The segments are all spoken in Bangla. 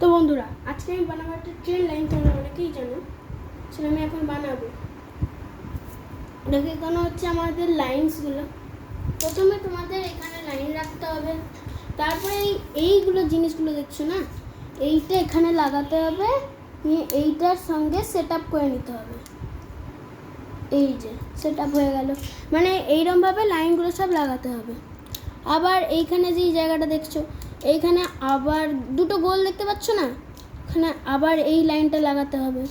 তো বন্ধুরা, আজকে আমি বানাবো একটা ট্রেন লাইন। তোমরা অনেকেই জানো, সেটা আমি এখন বানাবো। দেখে এখানে হচ্ছে আমাদের লাইনসগুলো। প্রথমে তোমাদের এখানে লাইন রাখতে হবে, তারপরে এইগুলো জিনিসগুলো দেখছো না, এইটা এখানে লাগাতে হবে, নিয়ে এইটার সঙ্গে সেট আপ করে নিতে হবে। এই যে সেট আপ হয়ে গেল, মানে এইরকমভাবে লাইনগুলো সব লাগাতে হবে। আবার এইখানে যে জায়গাটা দেখছো, এইখানে আবার দুটো গোল দেখতে পাচ্ছ না, এখানে আবার এই লাইনটা লাগাতে হবে।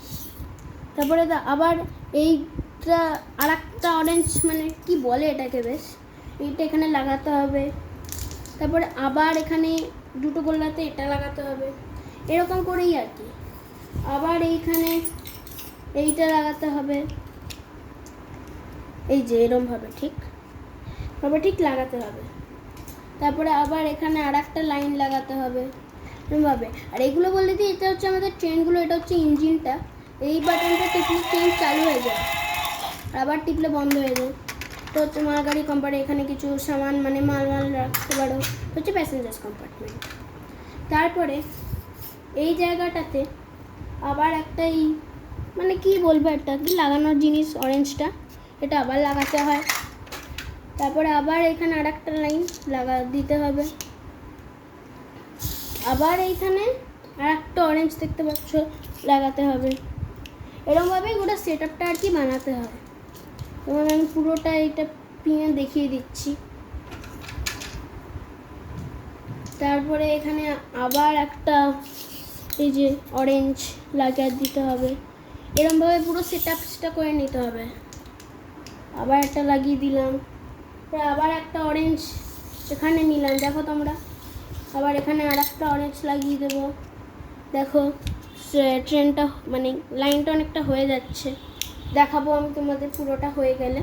তারপরে আবার এইটা আর একটা অরেঞ্জ, মানে কি বলে এটাকে, বেশ এইটা এখানে লাগাতে হবে। তারপরে আবার এখানে দুটো গোলাতে এটা লাগাতে হবে, এরকম করেই আর কি। আবার এইখানে এইটা লাগাতে হবে, এই যে এরকমভাবে ঠিক লাগাতে হবে। তারপরে আবার এখানে আর একটা লাইন লাগাতে হবে এরকমভাবে। আর এইগুলো বলে দিই, এটা হচ্ছে আমাদের ট্রেনগুলো, এটা হচ্ছে ইঞ্জিনটা। এই বাটনটা টিপলে ট্রেন চালু হয়ে যায়, আবার টিপলে বন্ধ হয়ে যায়। তো হচ্ছে মালগাড়ি কম্পার্টমেন্ট, এখানে কিছু সামান মানে মাল রাখতে পারো, হচ্ছে প্যাসেঞ্জার্স কম্পার্টমেন্ট। তারপরে এই জায়গাটাতে আবার একটা মানে কি বলবো, একটা কি লাগানোর জিনিস, অরেঞ্জটা, এটা আবার লাগাতে হয়। তারপরে আবার এখানে আর একটা লাইন দিতে হবে। আবার এইখানে আর একটা অরেঞ্জ দেখতে পাচ্ছ, লাগাতে হবে। এরকমভাবে গোটা সেট আপটা আর কি বানাতে হয়। এবং আমি পুরোটা এটা পিনে দেখিয়ে দিচ্ছি। তারপরে এখানে আবার একটা এই যে অরেঞ্জ লাগিয়ে দিতে হবে। এরকমভাবে পুরো সেট আপটা করে নিতে হবে। আবার একটা লাগিয়ে দিলাম, আবার একটা অরেঞ্জ এখানে নিলাম, দেখো তোমরা। আবার এখানে আর একটা অরেঞ্জ লাগিয়ে দেবো। দেখো ট্রেনটা মানে লাইনটা অনেকটা হয়ে যাচ্ছে, দেখাবো আমি তোমাদের পুরোটা হয়ে গেলে।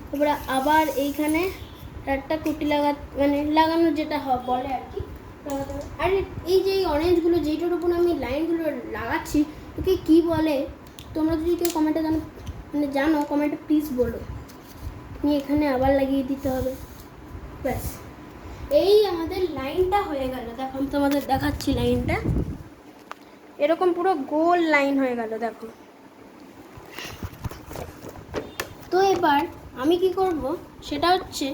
তারপরে আবার এইখানে একটা কুটি মানে লাগানো যেটা বলে আর কি। আর এই যে অরেঞ্জগুলো যেটার উপর আমি লাইনগুলো লাগাচ্ছি, ওকে কী বলে তোমরা যদি কেউ কমেন্টে জানো কমেন্টে প্লিজ বলো। নিয়ে এখানে আবার লাগিয়ে দিতে হবে, ব্যাস এই আমাদের লাইনটা হয়ে গেল। দেখো আমি তোমাদের দেখাচ্ছি লাইনটা, এরকম পুরো গোল লাইন হয়ে গেল, দেখো। তো এবার আমি কি করব, সেটা হচ্ছে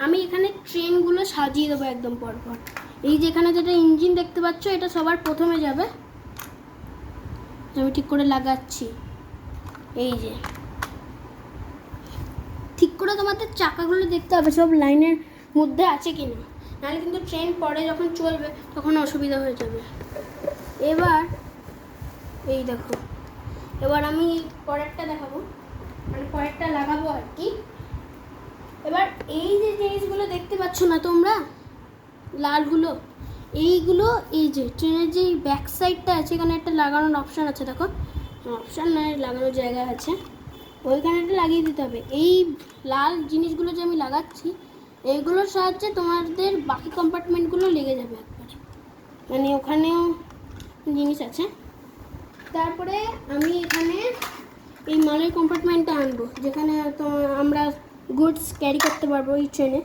আমি এখানে ট্রেনগুলো সাজিয়ে দেবো একদম পরপর। এই যে এখানে যেটা ইঞ্জিন দেখতে পাচ্ছ, এটা সবার প্রথমে যাবে। আমি ঠিক করে লাগাচ্ছি, এই যে ঠিক করে তোমাদের চাকাগুলো দেখতে হবে সব লাইনের মধ্যে আছে কিনা, নাহলে কিন্তু ট্রেন পরে যখন চলবে তখন অসুবিধা হয়ে যাবে। এবার এই দেখো, এবার আমি পরেরটা দেখাবো, মানে পরেরটা লাগাবো আর কি। এবার এই যে জিনিসগুলো দেখতে পাচ্ছ না তোমরা, লালগুলো, এইগুলো এই যে ট্রেনের যে ব্যাক সাইডটা আছে, এখানে একটা লাগানোর অপশান আছে, দেখো অপশান নয় লাগানোর জায়গা আছে, ওইখানে একটা লাগিয়ে দিতে হবে। এই লাল জিনিসগুলো যে আমি লাগাচ্ছি, এইগুলোর সাহায্যে তোমাদের বাকি কম্পার্টমেন্টগুলো লেগে যাবে একবার, মানে ওখানেও জিনিস আছে। তারপরে আমি এখানে এই মালের কম্পার্টমেন্টটা আনবো, যেখানে আমরা গুডস ক্যারি করতে পারবো এই ট্রেনে।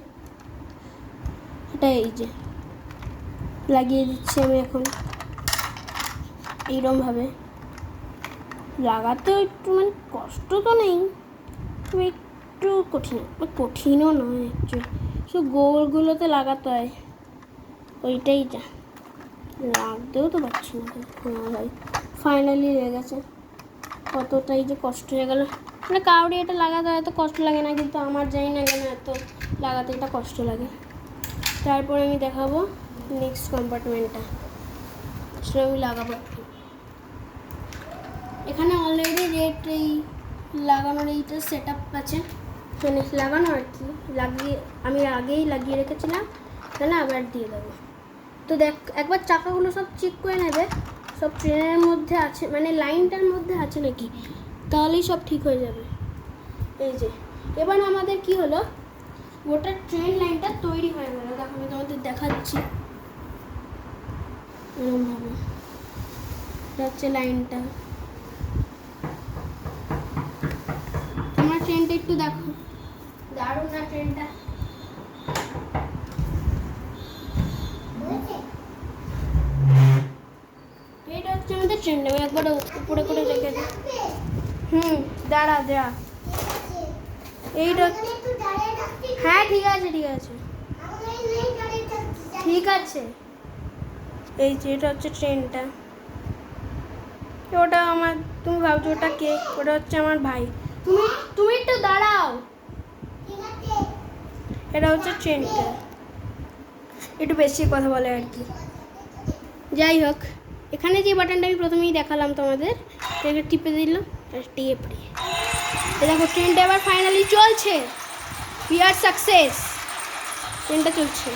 এটা এই যে লাগিয়ে দিচ্ছি আমি এখন। এইরকমভাবে লাগাতে একটু মানে কষ্ট তো নেই, তবে একটু কঠিনও নয় অ্যাকচুয়ালি, সব গোলগুলোতে লাগাতে হয়, ওইটাই যা লাগতেও তো পারছি না। হ্যাঁ ভাই, ফাইনালি লেগে গেছে। কতটাই যে কষ্ট হয়ে গেল, মানে কাউরি এটা লাগাতে এত কষ্ট লাগে না, কিন্তু আমার জানি না কেন এত লাগাতে এটা কষ্ট লাগে। তারপরে আমি দেখাবো নেক্সট কম্পার্টমেন্টটা, সেটা আমি লাগাবো। এখানে অলরেডি রেড এই লাগানোর এইটা সেট আপ আছে, মানে লাগানো আর কি, আমি আগেই লাগিয়ে রেখেছিলাম, তাহলে আবার দিয়ে দেবো। তো দেখ একবার চাকাগুলো সব চেক করে নেবে, সব ট্রেনের মধ্যে আছে, মানে লাইনটার মধ্যে আছে নাকি, তাহলেই সব ঠিক হয়ে যাবে। এই যে এবার আমাদের কি হলো, গোটা ট্রেন লাইনটা তৈরি হয়ে গেল। দেখো আমি তোমাদের দেখাচ্ছি, এরকমভাবে হচ্ছে লাইনটা। তোমার ট্রেনটা একটু দেখো, দারুণ না ট্রেনটা? ট্রেনটা আমি একবার উপরে করে রেখে দিই। দাঁড়া দাঁড়া এইটা হ্যাঁ ঠিক আছে ঠিক আছে ঠিক আছে। এই যে এটা হচ্ছে ট্রেনটা, ওটা আমার, তুমি ভাবছো ওটা কে, ওটা হচ্ছে আমার ভাই। তুমি তুমি একটু দাঁড়াও, এটা হচ্ছে ট্রেনটা, একটু বেশি কথা বলে আর কি। যাই হোক, এখানে যে বাটনটা আমি প্রথমেই দেখালাম তোমাদের, এটা টিপে দিলাম, টিপে দেখো ট্রেনটা এবার ফাইনালি চলছে। উই আর সাকসেস, ট্রেনটা চলছে।